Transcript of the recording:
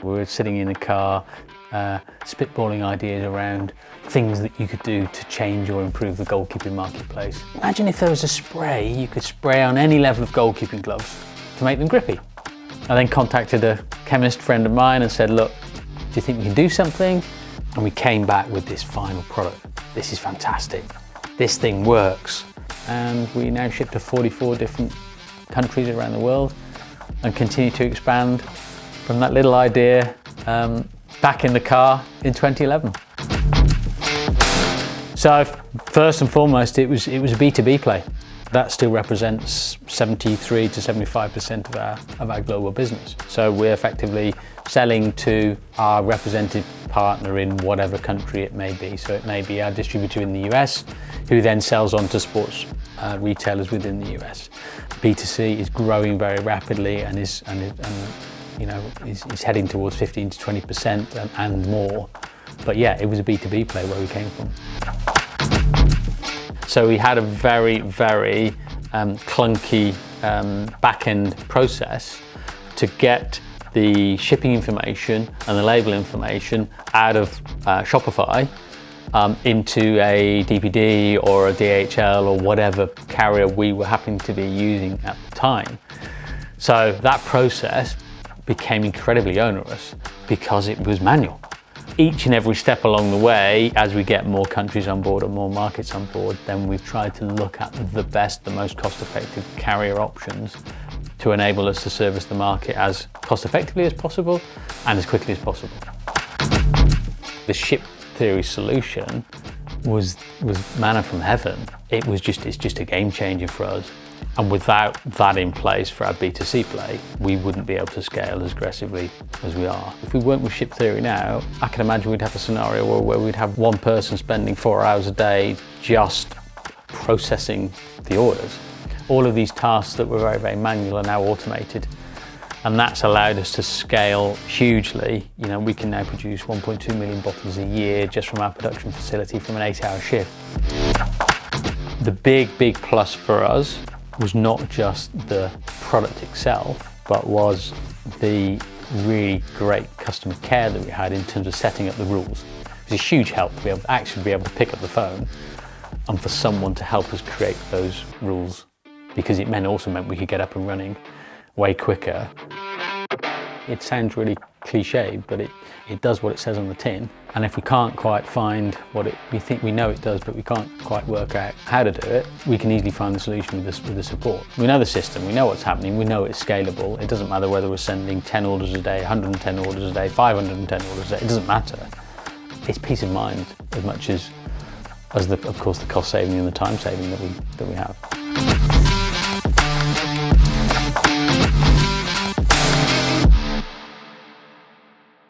We were sitting in a car, spitballing ideas around things that you could do to change or improve the goalkeeping marketplace. Imagine if there was a spray you could spray on any level of goalkeeping gloves to make them grippy. I then contacted a chemist friend of mine and said, look, do you think we can do something? And we came back with this final product. This is fantastic. This thing works. And we now ship to 44 different countries around the world and continue to expand from that little idea back in the car in 2011. So first and foremost, it was a B2B play. That still represents 73 to 75% of our global business. So we're effectively selling to our representative partner in whatever country it may be. So it may be our distributor in the US, who then sells on to sports retailers within the US. B2C is growing very rapidly and is heading towards 15 to 20% and more. But yeah, it was a B2B play where we came from. So we had a very, very clunky back-end process to get the shipping information and the label information out of Shopify into a DPD or a DHL or whatever carrier we were happening to be using at the time. So that process became incredibly onerous because it was manual. Each and every step along the way, as we get more countries on board or more markets on board, then we've tried to look at the best, the most cost-effective carrier options to enable us to service the market as cost-effectively as possible and as quickly as possible. The Shiptheory solution was manna from heaven. It's just a game changer for us. And without that in place for our B2C play, we wouldn't be able to scale as aggressively as we are. If we weren't with Shiptheory now, I can imagine we'd have a scenario where we'd have one person spending 4 hours a day just processing the orders. All of these tasks that were very, very manual are now automated. And that's allowed us to scale hugely. You know, we can now produce 1.2 million bottles a year just from our production facility from an 8-hour shift. The big plus for us was not just the product itself, but was the really great customer care that we had in terms of setting up the rules. It was a huge help to be able to pick up the phone and for someone to help us create those rules, because it also meant we could get up and running way quicker. It sounds really cliche, but it does what it says on the tin. And if we can't quite find what we think we know it does, but we can't quite work out how to do it, we can easily find the solution with the support. We know the system, we know what's happening, we know it's scalable. It doesn't matter whether we're sending 10 orders a day, 110 orders a day, 510 orders a day, it doesn't matter. It's peace of mind as much as of course the cost saving and the time saving that we have.